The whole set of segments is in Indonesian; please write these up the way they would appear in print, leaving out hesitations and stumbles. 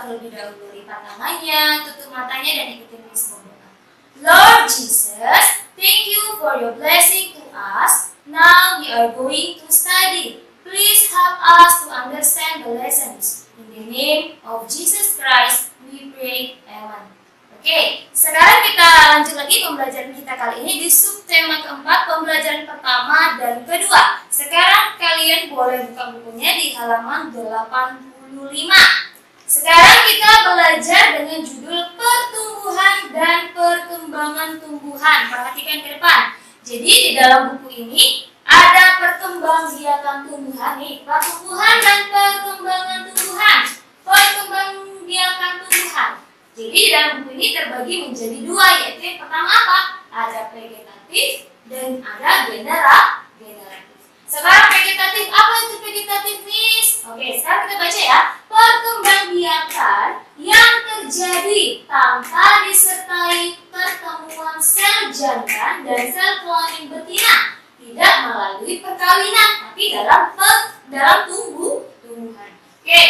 berdoa terlebih dahulu. Lipat tangannya, tutup matanya, dan ikutin Miss berdoa. Lord Jesus, thank you for your blessing to us. Now we are going to study. Please help us to understand the lessons. In the name of Jesus Christ, we pray. Amen. Oke, sekarang kita lanjut lagi pembelajaran kita kali ini di subtema keempat, pembelajaran pertama dan kedua. Sekarang kalian boleh buka bukunya di halaman 85. Sekarang kita belajar dengan judul pertumbuhan dan perkembangan tumbuhan. Perhatikan ke depan. Jadi di dalam buku ini ada perkembangbiakan tumbuhan nih, pertumbuhan dan perkembangan tumbuhan. Perkembangbiakan tumbuhan. Jadi di dalam buku ini terbagi menjadi dua, yaitu yang pertama apa? Ada vegetatif dan ada generatif. Sekarang vegetatif, apa itu vegetatif, Miss? Oke, sekarang kita baca ya. Perkembangbiakan yang terjadi tanpa disertai pertemuan sel jantan dan sel kelamin betina, tidak melalui perkawinan, tapi dalam tumbuhan. Oke,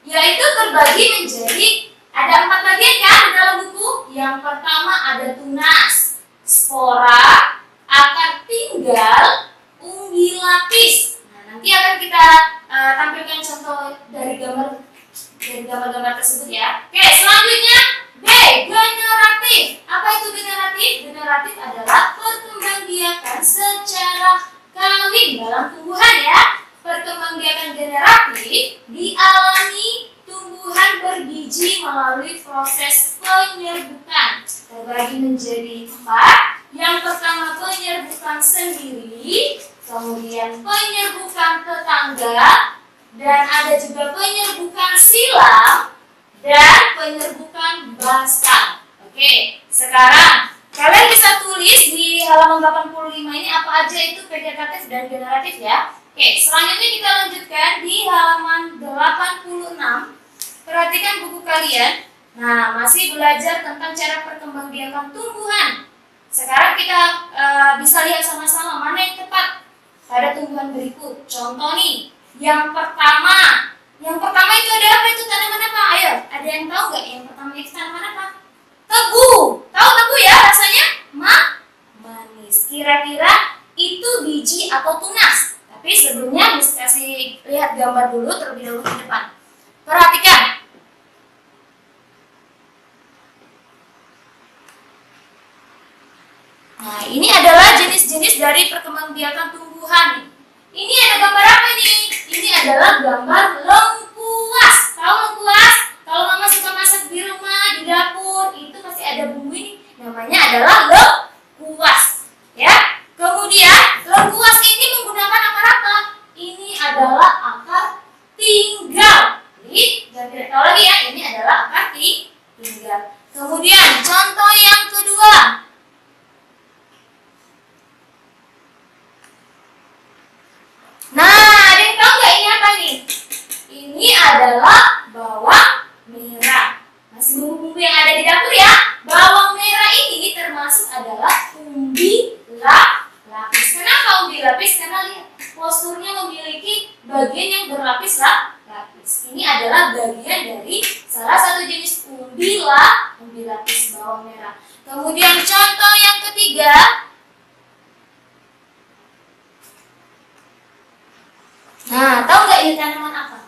yaitu terbagi menjadi ada 4 bagian kan di dalam buku. Yang pertama ada tunas, spora, akar tinggal, umbi lapis. Nah, nanti akan kita tampilkan contoh dari gambar-gambar tersebut ya. Oke, selanjutnya B, generatif. Apa itu generatif? Generatif adalah perkembangbiakan secara kawin dalam tumbuhan ya. Perkembangbiakan generatif dialami tumbuhan berbiji melalui proses penyerbukan. Terbagi menjadi 4. Yang pertama penyerbukan sendiri, kemudian penyerbukan tetangga, dan ada juga penyerbukan silang dan penyerbukan basal. Oke, sekarang kalian bisa tulis di halaman 85 ini apa aja itu vegetatif dan generatif ya. Oke, selanjutnya kita lanjutkan di halaman 86. Perhatikan buku kalian. Nah, masih belajar tentang cara perkembangbiakan tumbuhan. Sekarang kita bisa lihat sama-sama mana yang tepat pada tumbuhan berikut. Contoh nih, yang pertama itu ada apa itu tanaman apa? Ayo, ada yang tahu nggak yang pertama itu tanaman apa? Tebu. Tahu tebu ya rasanya? Manis. Kira-kira itu biji atau tunas? Tapi sebelumnya Miss kasih lihat gambar dulu terlebih dahulu ke depan. Perhatikan. Nah, ini adalah jenis-jenis dari perkembangbiakan tumbuhan. Ini ada gambar apa nih? Ini adalah gambar lengkuas. Tahu lengkuas? Kalau mama suka masak di rumah, di dapur, itu pasti ada bumbu ini. Namanya adalah lengkuas. Ya. Kemudian lengkuas ini menggunakan akar apa? Ini adalah akar tinggal. Jadi, jangan tidak tahu lagi ya, ini adalah akar tinggal. Kemudian contoh yang kedua. Nah, ada yang tahu nggak ini apa nih? Ini adalah bawang merah. Masih bumbu-bumbu yang ada di dapur ya. Bawang merah ini termasuk adalah umbi lapis. Kenapa umbi lapis? Karena lihat posturnya memiliki bagian yang berlapis lapis. Ini adalah bagian dari salah satu jenis umbi lapis bawang merah. Kemudian contoh yang ketiga. Nah, tahu nggak ini tanaman apa?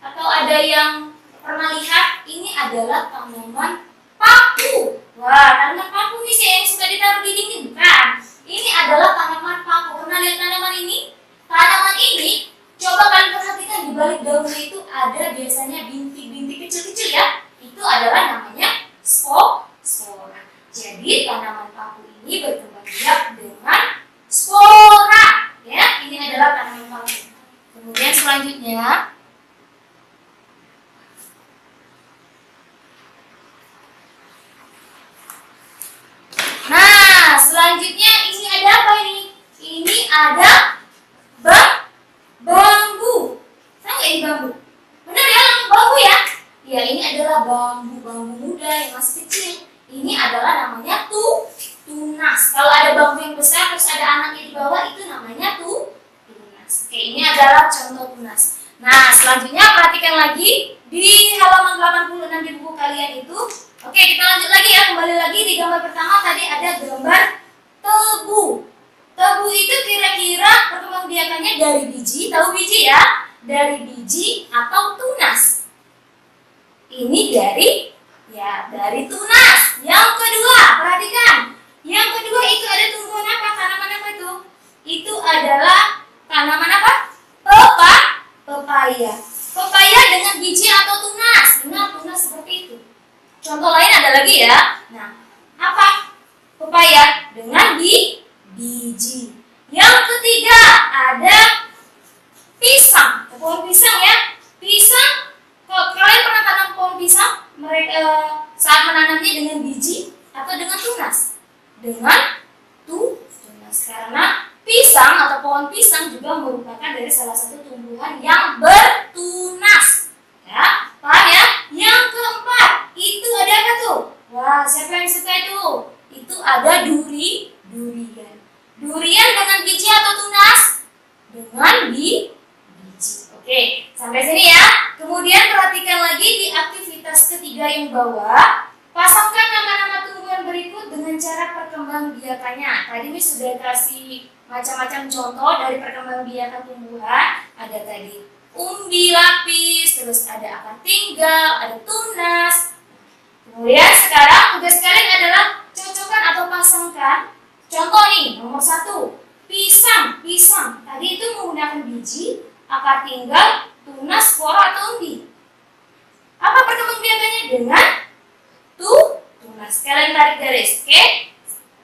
Atau ada yang pernah lihat? Ini adalah tanaman paku. Wah, tanaman paku nih sih yang suka ditaruh di dinding, bukan? Ini adalah tanaman paku. Pernah lihat tanaman ini? Tanaman ini, coba kalian perhatikan di balik daunnya itu ada biasanya bintik-bintik kecil-kecil ya. Itu adalah namanya spora. Jadi tanaman paku ini berkembang biak dengan spora. Ya, ini adalah tanaman paku. Kemudian selanjutnya, nah selanjutnya ini ada apa ini? Ini ada bambu. Tahu nggak ini bambu? Benar ya, bambu ya? Ya, ini adalah bambu muda yang masih kecil. Ini adalah namanya tunas. Kalau ada bambu yang besar terus ada anaknya di bawah, itu namanya tunas. Oke, ini adalah contoh tunas. Nah, selanjutnya perhatikan lagi di halaman 86 teman-teman di buku kalian itu. Oke, kita lanjut lagi ya. Kembali lagi di gambar pertama tadi ada gambar tebu. Tebu itu kira-kira perkembangbiakannya dari biji, tahu biji ya? Dari biji atau tunas? Ini dari tunas. Yang kedua, perhatikan. Yang kedua itu ada tumbuhan apa? Tanaman apa itu? Itu adalah tanaman apa? Pepaya. Pepaya dengan biji atau tunas. Ingat tunas seperti itu. Contoh lain ada lagi ya. Nah, apa? Pepaya dengan biji. Yang ketiga ada pisang. Pohon pisang ya. Pisang. Kalau kalian pernah tanam pohon pisang, mereka saat menanamnya dengan biji atau dengan tunas? Dengan tunas. Karena pisang atau pohon pisang juga merupakan dari salah satu tumbuhan yang bertunas. Ya, paham ya? Yang keempat, itu ada apa tuh? Wah, siapa yang suka itu? Itu ada durian. Durian dengan biji atau tunas? Dengan biji. Oke, sampai sini ya. Kemudian perhatikan lagi di aktivitas ketiga yang bawah. Pasangkan nama-nama tumbuhan berikut dengan cara perkembangbiakannya. Tadi Miss sudah kasih macam-macam contoh dari perkembangbiakan tumbuhan. Ada tadi umbi lapis, terus ada akar tinggal, ada tunas. Kemudian sekarang tugas kalian adalah cocokkan atau pasangkan. Contoh nih, nomor 1, pisang. Tadi itu menggunakan biji, akar tinggal, tunas, spora atau umbi. Apa perkembangbiakannya? Dengan tunas. Kalian tarik garis, oke?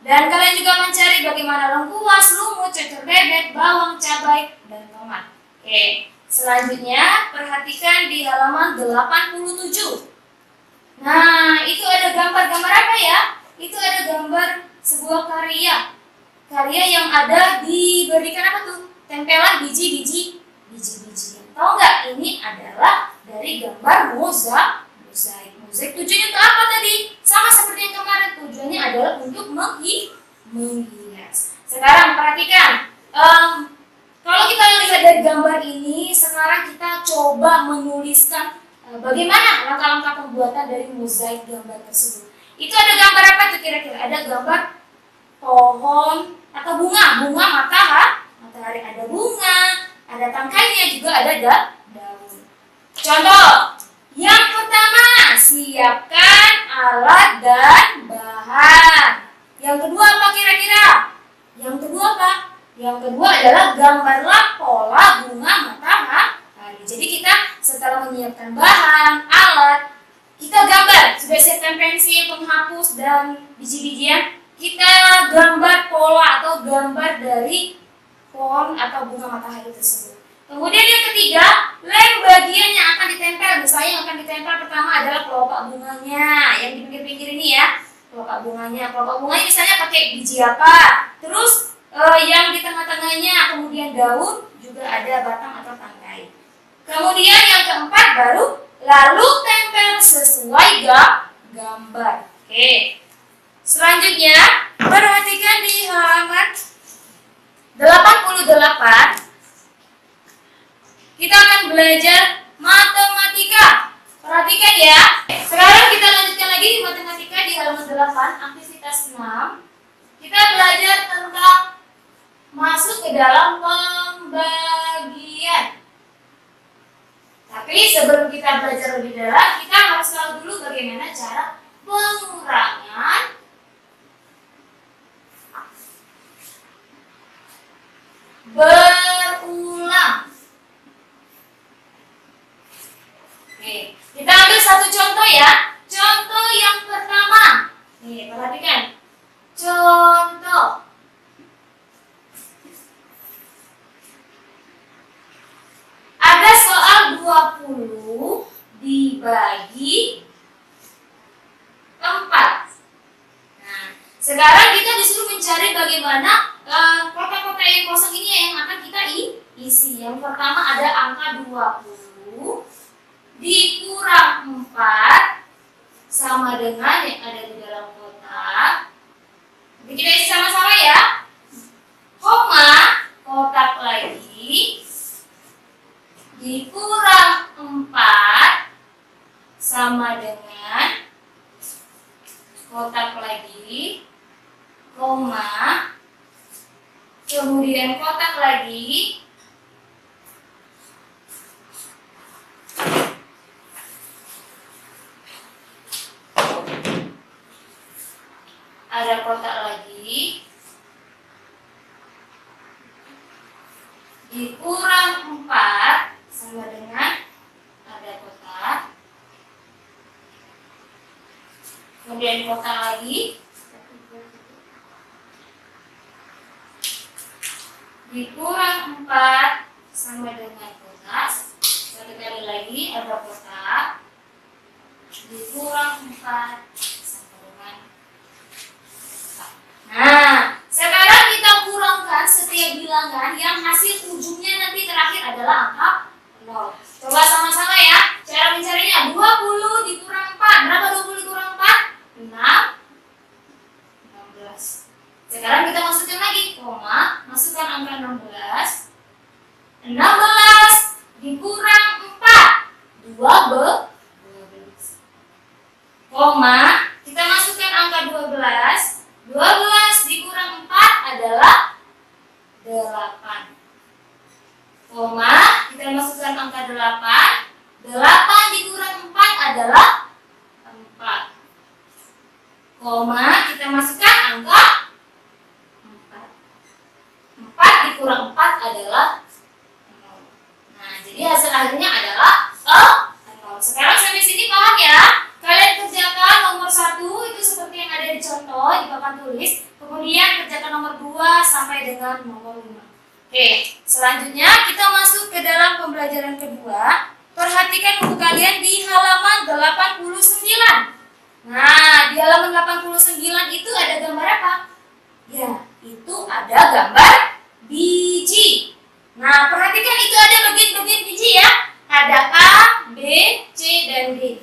Dan kalian juga mencari bagaimana lengkuas, lumut, cocor bebek, bawang, cabai, dan tomat. Oke. Selanjutnya perhatikan di halaman 87. Nah, itu ada gambar-gambar apa ya? Itu ada gambar sebuah karya. Karya yang ada diberikan apa tuh? Tempelan biji-bijian. Tahu nggak? Ini adalah dari gambar mozaik. Mozaik tujuannya untuk apa tadi? Sama seperti yang kemarin, tujuannya adalah untuk menghias. Sekarang perhatikan, kalau kita lihat dari gambar ini, sekarang kita coba menuliskan bagaimana langkah-langkah pembuatan dari mozaik gambar tersebut. Itu ada gambar apa tuh kira-kira? Ada gambar pohon atau bunga matahari, ada bunga, ada tangkainya, juga ada daun. Contoh, yang pertama, siapkan alat dan bahan. Yang kedua apa kira-kira? Yang kedua adalah gambarlah pola bunga matahari. Jadi kita setelah menyiapkan bahan, alat, kita gambar. Sudah siapkan pensil, penghapus, dan biji-bijian. Kita gambar pola atau gambar dari pohon atau bunga matahari tersebut. Kemudian yang ketiga, lem bagian yang akan ditempel. Misalnya yang akan ditempel pertama adalah kelopak bunganya, yang di pinggir-pinggir ini ya. Kelopak bunganya misalnya pakai biji apa. Terus yang di tengah-tengahnya kemudian daun, juga ada batang atau tangkai. Kemudian yang keempat lalu tempel sesuai gambar. Oke. Selanjutnya, perhatikan di halaman 88. Kita akan belajar matematika. Perhatikan ya. Sekarang kita lanjutkan lagi di matematika di halaman 8, aktivitas 6. Kita belajar tentang masuk ke dalam pembagian. Tapi sebelum kita belajar lebih dalam, kita harus tahu dulu bagaimana cara pengurangan, berulang. Oke, kita ambil satu contoh ya. Contoh yang pertama. Nih, perhatikan. Contoh. Ada soal 20 dibagi 4. Nah, sekarang kita disuruh mencari bagaimana kotak-kotak yang kosong ini yang akan kita isi. Yang pertama ada angka 20 dikurang 4 sama dengan yang ada di dalam kotak. Jadi kita isi sama-sama ya. Koma, kotak lagi, dikurang 4 sama sama dengan kotak lagi, koma, kemudian kotak lagi, ada kotak lagi, dikurang 4 sama dengan ada kotak, kemudian kotak lagi, dikurang 4 sama dengan kotak, satu kali lagi ada kotak, dikurang 4 sama dengan kotak. Nah, sekarang kita kurangkan setiap bilangan yang hasil ujungnya nanti terakhir adalah angka 0. Coba sama-sama ya. Cara mencarinya 20 dikurang 4. Berapa 20 dikurang 4? 6. 16. Sekarang kita masukkan lagi, koma, masukkan angka 16. 16 dikurang 4. 12. Koma, kita masukkan angka 12. 12 dikurang 4 adalah 8. Koma, kita masukkan angka 8. 8 dikurang 4 adalah 4. Koma, kita masukkan angka 4. 4 dikurang 4 adalah 0. Nah, jadi hasil akhirnya adalah 0. Sekarang sampai sini paham ya? Kalian kerjakan nomor 1 itu seperti yang ada di contoh di papan tulis. Kemudian kerjakan nomor 2 sampai dengan nomor 5. Oke, selanjutnya kita masuk ke dalam pembelajaran kedua. Perhatikan buku kalian di halaman 89. Nah, di halaman 89 itu ada gambar apa? Ya, itu ada gambar biji. Nah, perhatikan itu ada bagian-bagian biji ya. Ada A, B, C, dan D.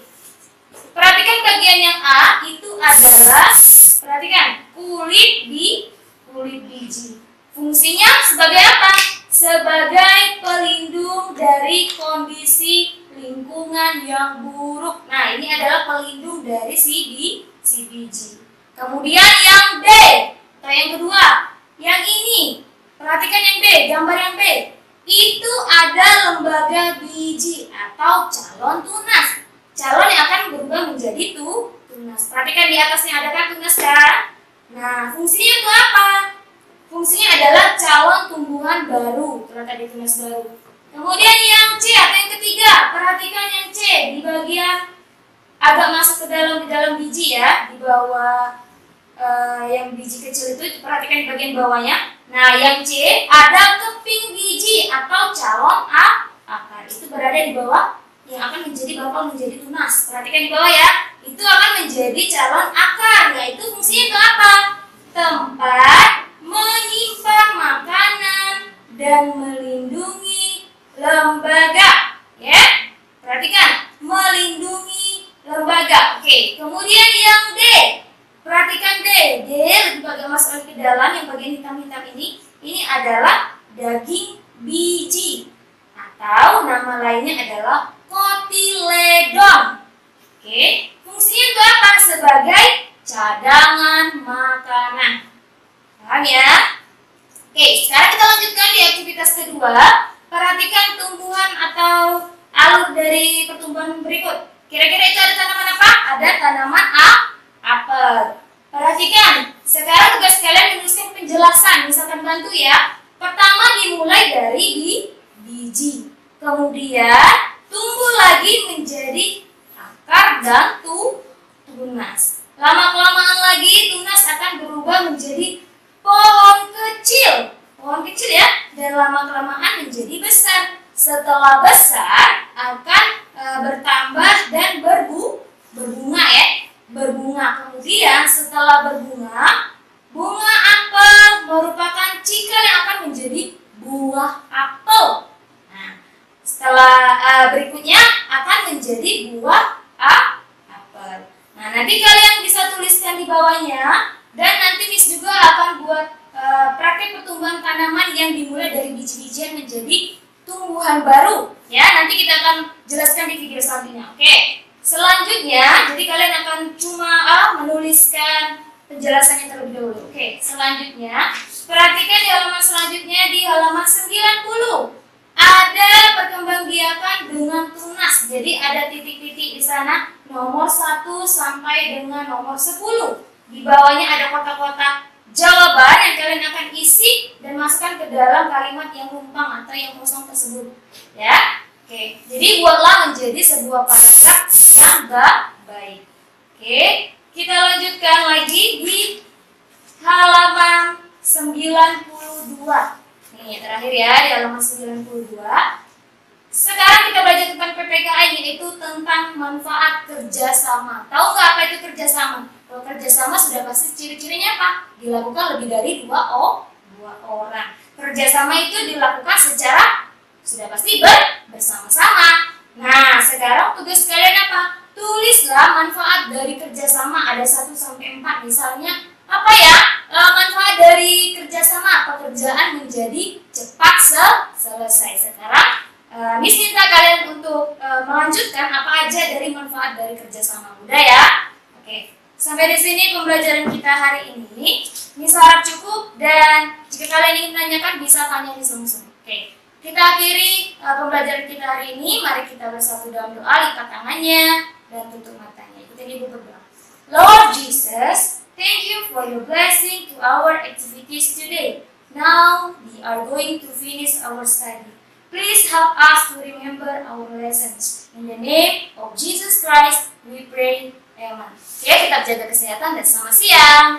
Perhatikan bagian yang A itu adalah, perhatikan, kulit biji. Fungsinya sebagai apa? Sebagai pelindung dari kondisi lingkungan yang buruk. Nah, ini adalah pelindung dari si biji. Kemudian yang B, atau yang kedua, yang ini. Perhatikan yang B, gambar yang B. Itu ada lembaga biji atau calon tunas. Calon yang akan berubah menjadi tunas. Perhatikan di atasnya ada kan tunas kan? Nah, fungsinya itu apa? Fungsinya adalah calon tumbuhan baru, terletak di tunas baru. Kemudian yang C atau yang ketiga, perhatikan yang C di bagian agak masuk ke di dalam biji ya, di bawah yang biji kecil itu, perhatikan di bagian bawahnya. Nah, yang C ada keping biji atau calon akar. Itu berada di bawah yang akan bakal menjadi tunas. Perhatikan di bawah ya. Itu akan menjadi calon akar. Yaitu fungsinya itu apa? Tempat menyimpan makanan dan melindungi lembaga. Ya. Perhatikan, melindungi lembaga. Oke, kemudian yang D. Perhatikan D. D lebih bagian masuk ke dalam yang bagian hitam-hitam ini. Ini adalah daging biji. Atau nama lainnya adalah kotiledon. Oke, fungsinya itu apa? Sebagai cadangan makanan. Paham ya? Oke, sekarang kita lanjutkan di aktivitas kedua. Perhatikan tumbuhan atau alur dari pertumbuhan berikut. Kira-kira itu ada tanaman apa? Ada tanaman apel. Perhatikan, sekarang tugas kalian menuliskan penjelasan. Misalkan bantu ya. Pertama dimulai dari biji. Kemudian tumbuh lagi menjadi akar dan tunas. Lama-kelamaan lagi tunas akan berubah menjadi pohon kecil. Pohon kecil ya, dan lama-kelamaan menjadi besar. Setelah besar akan bertambah dan berbunga ya. Berbunga. Kemudian setelah berbunga, bunga apel merupakan cikal yang akan menjadi buah apel. Setelah berikutnya akan menjadi buah apel. Nah, nanti kalian bisa tuliskan di bawahnya, dan nanti Miss juga akan buat praktek pertumbuhan tanaman yang dimulai dari biji-bijian menjadi tumbuhan baru. Ya, nanti kita akan jelaskan di video selanjutnya. Oke. Selanjutnya, jadi kalian akan cuma menuliskan penjelasannya terlebih dahulu. Oke, selanjutnya perhatikan di halaman selanjutnya di halaman 90. Ada perkembangbiakan dengan tunas. Jadi ada titik-titik di sana nomor 1 sampai dengan nomor 10. Di bawahnya ada kotak-kotak jawaban yang kalian akan isi dan masukkan ke dalam kalimat yang numpang atau yang kosong tersebut. Ya. Oke, jadi buatlah menjadi sebuah paragraf yang baik. Oke, kita lanjutkan lagi di halaman 92. Nih, terakhir ya di halaman 92. Sekarang kita belajar tentang PPKI, yaitu tentang manfaat kerjasama. Tahu nggak apa itu kerjasama? Kalau kerjasama sudah pasti ciri-cirinya apa? Dilakukan lebih dari dua orang. Kerjasama itu dilakukan secara sudah pasti bersama-sama. Nah, sekarang tugas kalian apa? Tulislah manfaat dari kerjasama. Ada 1 sampai 4. Misalnya apa ya? Manfaat dari kerjasama, pekerjaan menjadi cepat selesai. Sekarang Miss minta kalian untuk melanjutkan apa aja dari manfaat dari kerjasama. Mudah ya? Oke. Sampai di sini pembelajaran kita hari ini. Miss harap cukup, dan jika kalian ingin tanyakan bisa tanya di langsung. Oke. Kita akhiri pembelajaran kita hari ini. Mari kita bersatu dalam doa, lipat tangannya dan tutup matanya. Ikutin ibu berdoa. Lord Jesus, thank you for your blessing to our activities today. Now we are going to finish our study. Please help us to remember our lessons. In the name of Jesus Christ, we pray. Amen. Oke, kita jaga kesehatan dan selamat siang.